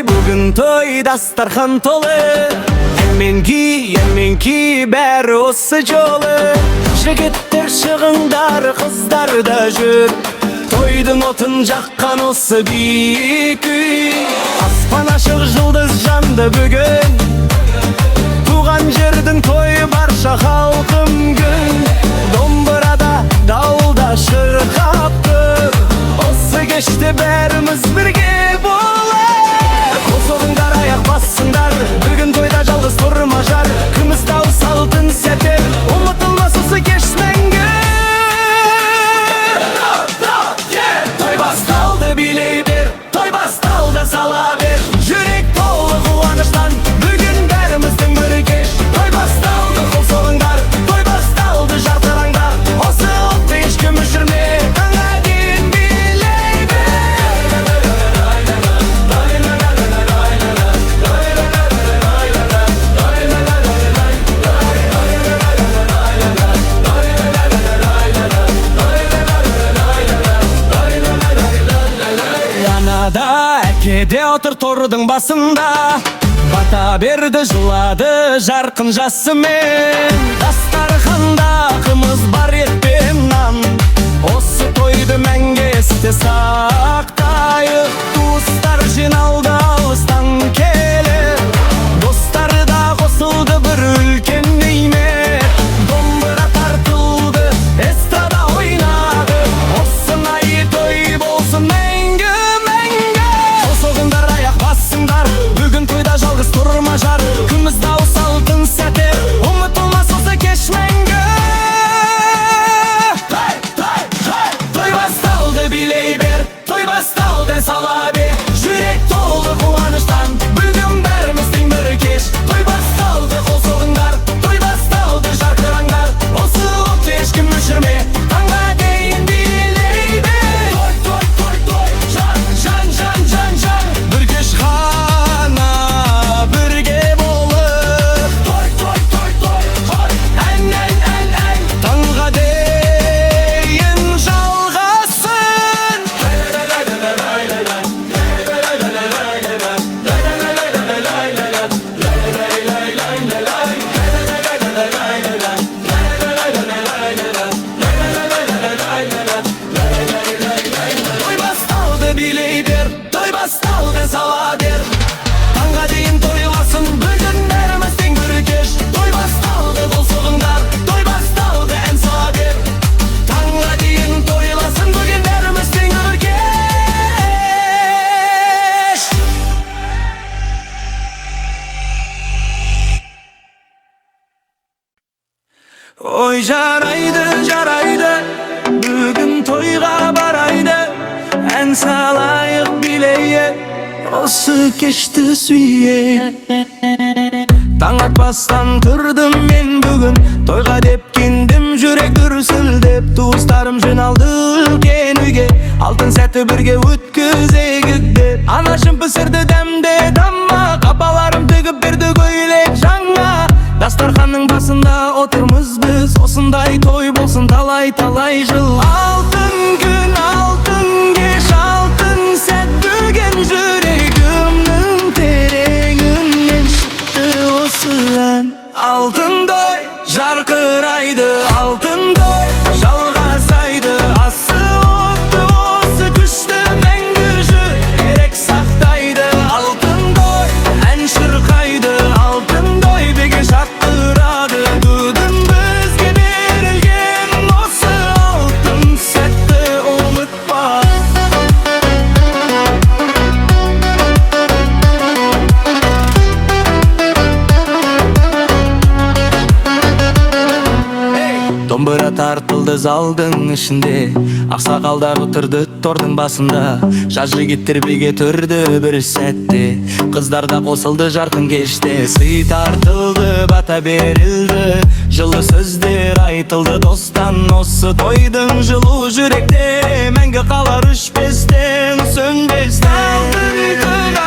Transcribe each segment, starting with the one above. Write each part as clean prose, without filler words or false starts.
Bugün toy dastarxan tolu. Emmenki bäri осы жолы. Жігіттер шығыңдар, қыздар да жүр. Тойдың отын жаққан осы биік үй. Аспан ашық жұлдыз жанды бүгін. Туған жердің тойы барша халқым күн. Домбырада, даулда шырқап тұр. Осы кеште бәріміз бірге болар. Қосылыңдар, аяқ бассыңдар. Бүгін тойда жалғыз тұрма жар. Күміс дауыс алтын сәтер. Ұмытылмас осы кеш мәңгі. Той басталды, билей бер. Той басталды, сала бер. Жүрек толы қуаныштан. Бүгін бәріміздің бір кеш. Той басталды, қол соғыңдар. Той басталды, жартыраңдар. Осы отты ешкім өшірме. Таңға дейін билей бер. Анада әкеде отыр тордың басында. Бата берді, жылады жарқын жасымен. Дастарханда қымыз бар, ет пен нан. Осы тойды мәңгі есте сақтайық. Туыстар жиналды алыстан келіп. Достар да қосылды бір үлкен неймет. Домбыра тартылды, эстрада ойнады. Осынай той болсын мәңгі, мәңгі. Қосылыңдар, аяқ бассыңдар. Бүгін тойда жалғыз тұрма жар. Күміс дауыс алтын сәтер. Ұмытылмас осы кеш мәңгі. Той басталды, билей бер. Той басталды, сала бер. Жүрек толы қуаныштан. Бүгін бәріміздің бір кеш. Той басталды, қол соғыңдар. Той басталды, жарқыраңдар. Осы отты ешкім өшірме. Таңға дейін билей бер. Той, жан. Бір кеш ғана бірге болып. Той, ән. Таңға дейін жалғасын. Той басталды, билей бер. Той басталды, сала бер. Таңға дейін тойласын. Бүгін бәріміздің бір кеш. Той басталды, қол соғыңдар. Той басталды, ән сала бер. Таңға дейін тойласын. Бүгін бәріміздің бір кеш. Ой, жарайды. Бүгін тойға барайды. Ән салайық, билейік. Осы кешті сүйейік. Таң атпастан тұрдым мен бүгін. Тойға деп кендім, жүрек дүрсілдеп. Туыстарым жиналды үлкен үйге. Алтын сәтті бірге өткізейік деп. Анашым пісірді дәмде тамақ. Апаларым тігіп берді көйлек жаңа. Дастарханның басында отырмыз біз. Осындай той болсын талай жыл. Алтын күн, алтын кеш, алтын сәт. Бүгін жүрегімнің тереңінен шықты осы ән. Алтын той жарқырайды, алтын той жалғасайды. Асы отты осы күшті мәңгі жүрек сақтайды. Алтын той ән шырқайды, алтын той беге шаттырады. Бүгін бізге берілген осы алтын сәтті ұмытпа. Домбыра тартылды залдың ішінде. Ақсақалдар отырды тордың басында. Жас жігіттер биге түрді бір сәтте. Қыздар да қосылды жарқын кеште. Сый тартылды, бата берілді. Жылы сөздер айтылды достан. Осы тойдың жылу жүректе мәңгі қалар өшпестен, сөнбестен. Алтын күн,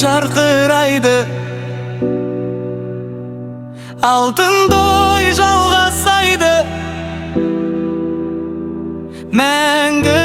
жарқырайды. Алтын той жалғасайды. Мәңгі,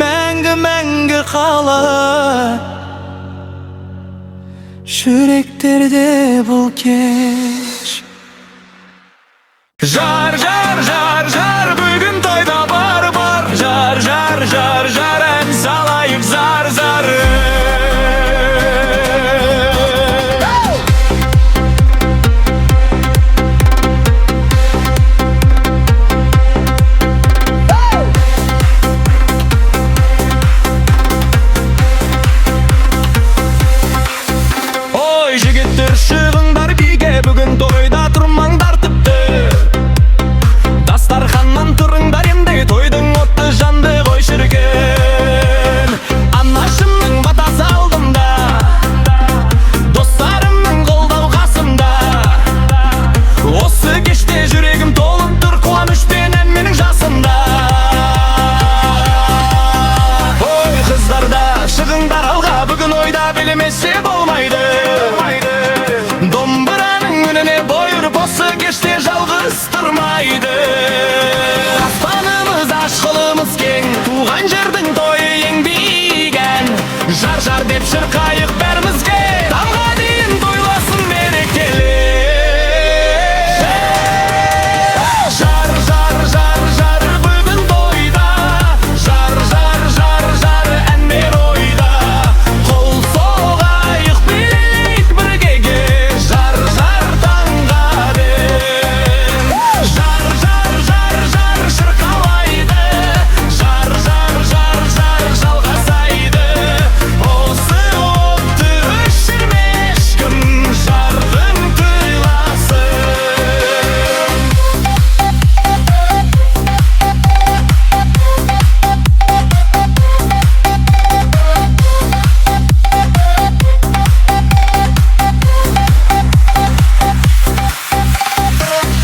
мәңгі, мәңгі қалар жүректерде бұл кеш. Жар, жар, жар, жар, бүгін тойда бар, бар. Жар, жар, жар, жар, ән салайық зар, зар. Ой, жігіттер, шығыңдар биге, бүгін тойда тұрмаңдар тіпті. Дастарханнан тұрыңдар енді, тойдың отты жанды ғой шіркін. Анашымның батасы алдымда, достарымның қолдау қасымда. Осы кеште жүрегім толып тұр, қуанышпенен менің жасымда. Ой, қыздарда шығыңдар алға, бүгін ойда білмесе болмайды. Домбыраның үніне бой ұрып, осы кеште жалғыз тұрмайды. Аспанымыз ашқылымыз кең, туған жердің тойы ең биік ән. Жар, жар деп шырқайық бәрімізге, тамға дейін тойласын берекелі. Жар, жар, жар, жар, бүгін тойда. Жар, жар, жар, жар, әнмен ойда. Қол соғайық билейік біргеге, жар, жар таңға дейін. Жар, жар, жар, жар, шырқалайды. Жар, жар, жар, жар, жалғасайды. Осы отты өшірме ешкім, жарқын тойласын.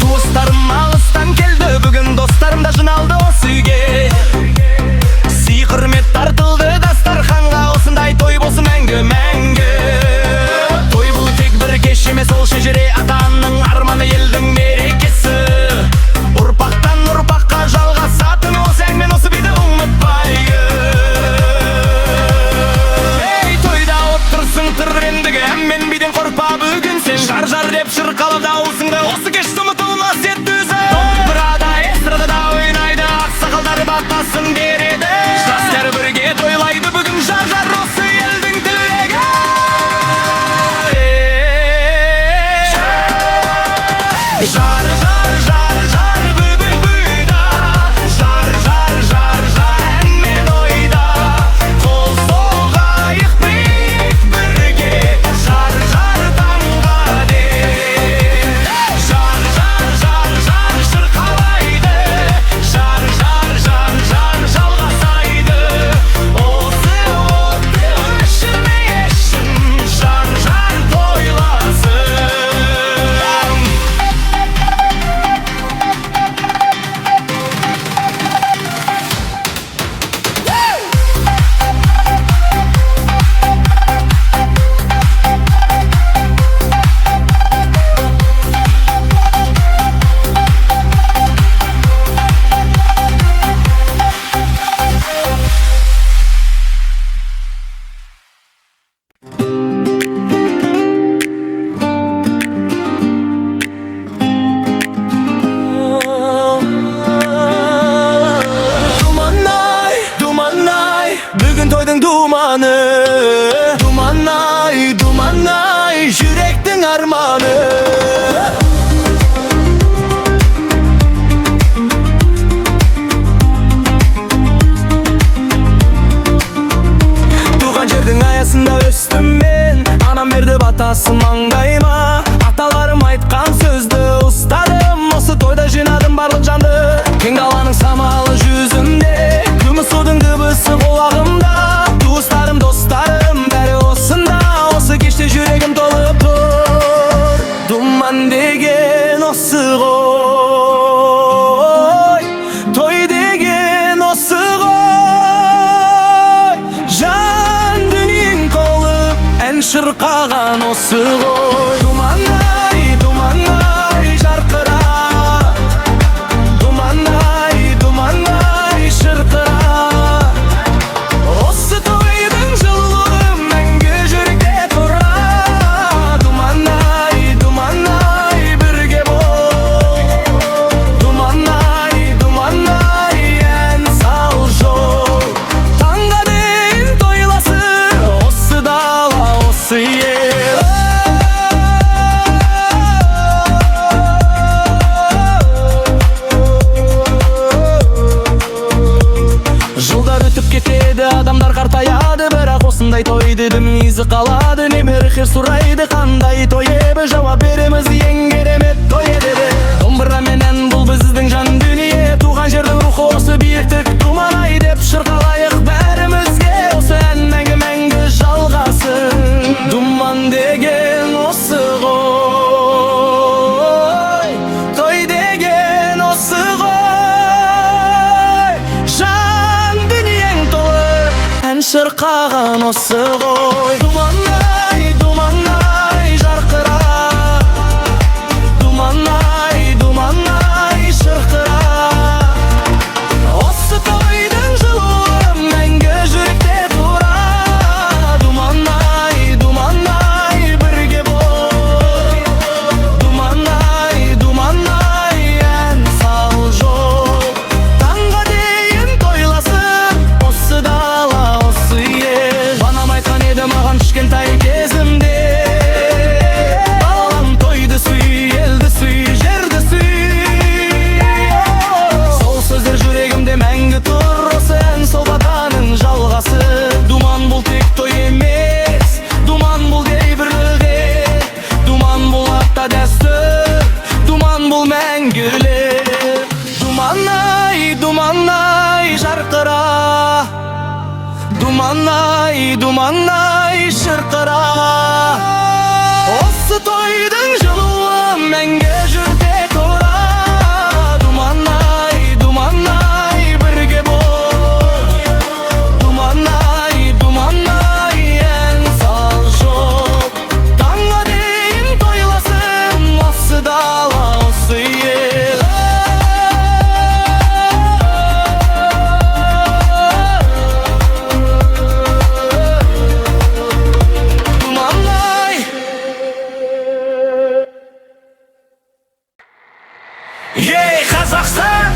Туыстарым алыстан келді, бүгін достарым да жиналды осы үйге. Сый құрмет тартылды дастарханға, осындай той болсын мәңгі, мәңгі. Той бұл тек бір кеш емес, ол шежіре атаның арманы, елдің мерекесі. Ұрпақтан ұрпаққа жалғасатын осы ән мен осы биді ұмытпайық. Ей, тойда отырсың тірендігі, ән мен биден қорықпа бүгін сен. Жар, жар деп шырқалып дауысыңды, осы кеш ұмытылмас етті өзі. Домбырада, эстрадада ойнайды, ақсақалдар батасын береді. Жастар бірге тойлайды бүгін, жар, жар, осы елдің тілегі. Жар, жар, жар, жар, бүгін бұйда. Жар, жар, жар, жар, әнмен ойда. Қол соғайық биік бірге, жар, жар таңға дейін. Жар, жар, жар, жар, шырқалайды. Жар, жар, жар, жар, жалғасайды. Осы отты өшірме ешкім, жар, жар тойласын. Думан-ай, думан-ай, бүгін тойдың думаны. Думан-ай, думан-ай, жүректің арманы. Туған жердің аясында өстім мен, анам берді батасын маңдайыма. Аталарым айтқан сөзді ұстадым, осы тойда жинадым барлық жанды. Кең даланың самалы жүзімде, күміс судың дыбысы құлағымда. Туыстарым, достарым, бәрі осында, осы кеште жүрегім толып тұр. Думан деген осы ғой, той деген осы ғой. Жан дүниең толып, ән шырқа осы ғой. Думан-ай, думан-ай, жарқыра, думан-ай, думан-ай, шырқыра. Осы тойдың жылуы мәңгі жүректе тұра. Думан-ай, думан-ай, бірге бол. Думан-ай, думан-ай, ән сал жол. Таңға дейін тойласын осы дала, осы ел. Жылдар өтіп кетеді, адамдар қартаяды, бірақ осындай тойды ізі қалады. Немерхер сұрайды, қандай той еді? Жауап береміз, ең керемет той еді. Домбыра мен ән бұл біздің жан дүние, туған жердің рухы осы биіктік. Думан-ай деп шырқалайық бәрімізге, осы ән мәңгі жалғасын. Думан деген осы ғой, той деген осы ғой. Жан дүниең толы, ән шырқаған осы ғой. Думан-ай, думан-ай, жарқыра, думан-ай, думан-ай, шырқыра. Осы тойдың жылуы мәңгі жүректе тұра. Думан-ай, думан-ай, бірге бол. Думан-ай, думан-ай, ән сал жол. Таңға дейін тойласын осы дала, осы ел. Банам айтқан еді маған кішкентай кезімде, балам тойды сүй, елді сүй, жерді сүй. Сол сөздер жүрегімде мәңгі тұр, осы ән сол батаның жалғасы. Думан бұл тек той емес, думан бұл дейбірлік. Думан бұл атта дәстүр, думан бұл мәңгілік. Думан-ай, думан-ай, жарқыра, думан-ай, думан-ай, шырқыра. Осы тойдың жылуы мәңгі жүрте тұра. Думан-ай, думан-ай, бірге бол. Думан-ай, думан-ай, ән сал жол. Таңға дейін тойласын осы дала, осы ел. Думан-ай. Ей, Қазақстан!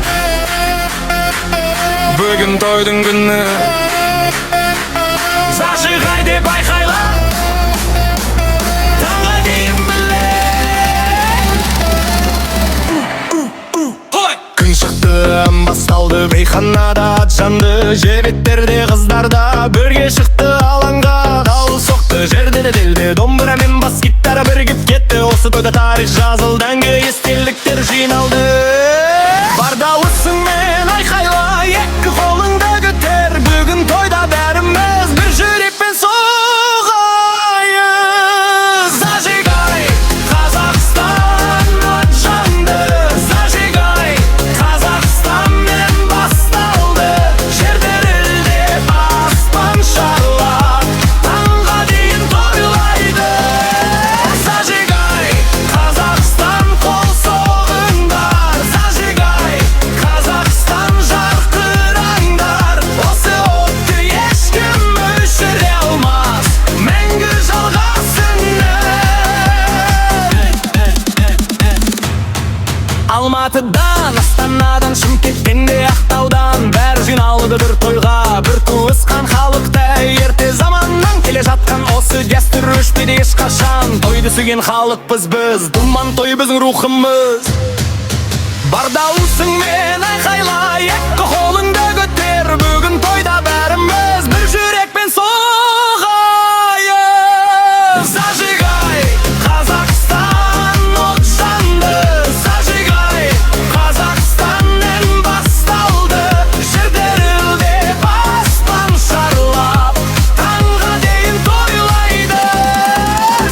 Бүгін тойдың күні, зажигай деп айқайла, таңға дейін біле. Күн шықты, басталды бейханада ат жанды, жебеттерде қыздарда бірге шықты алаңға. Дауыл соқты жерде де делде, домбыра мен бас гитара бірігіп кетті. Осы тойда тарих жазылды, әңгі естеліктер жиналды. Бар дауысыңмен айқайла, екі қолыңды көтер. Бүгін тойда бәріміз бір жүрекпен соғайық. Зажигай, Қазақстан от жанды. Зажигай, Қазақстанмен басталды. Жер дірілдеп, аспан шарлап, таңға дейін тойлайды. Зажигай, Қазақстан, қол соғыңдар. Зажигай, Қазақстан, жарқыраңдар. Осы отты ешкім өшіре алмас, мәңгі жалғасын. Алматыдан, Астанадан, Шымкенттен де Ақтаудан бәрі жиналды бір тойға, бір туысқан халықтай. Ерте заманнан келе жатқан осы дәстүр өшпейді ешқашан. Тойды сүйген халықпыз біз, думан той біздің рухымыз. Бар дауысыңмен айқайла, екі қолыңды көтер. Бүгін тойда бәріміз бір жүрекпен соғайық. Зажигай, Қазақстан от жанды. Зажигай, Қазақстаннен басталды. Жер дірілдеп, аспан шарлап, таңға дейін тойлайды.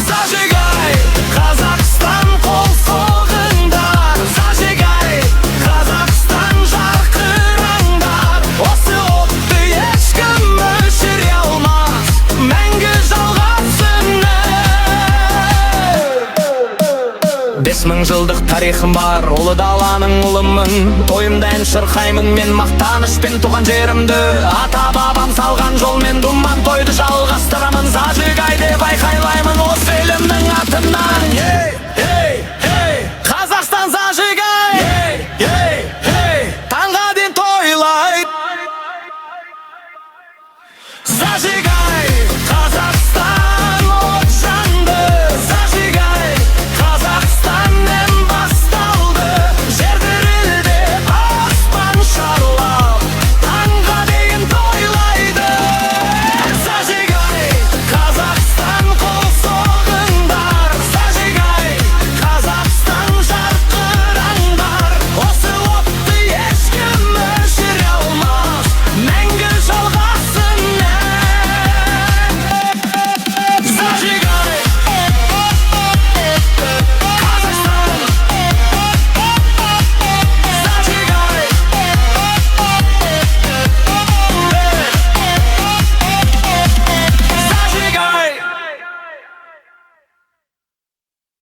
Зажигай, Қазақстан, қол соғыңдар. Зажигай, тарихым бар, ұлы даланың ұлымын. Тойымда ән шырқаймын мен мақтанышпен туған жерімді. Ата бабам салған жолмен думан тойды жалғастырамын. Зажигай деп айқайлаймын осы елімнің атынан.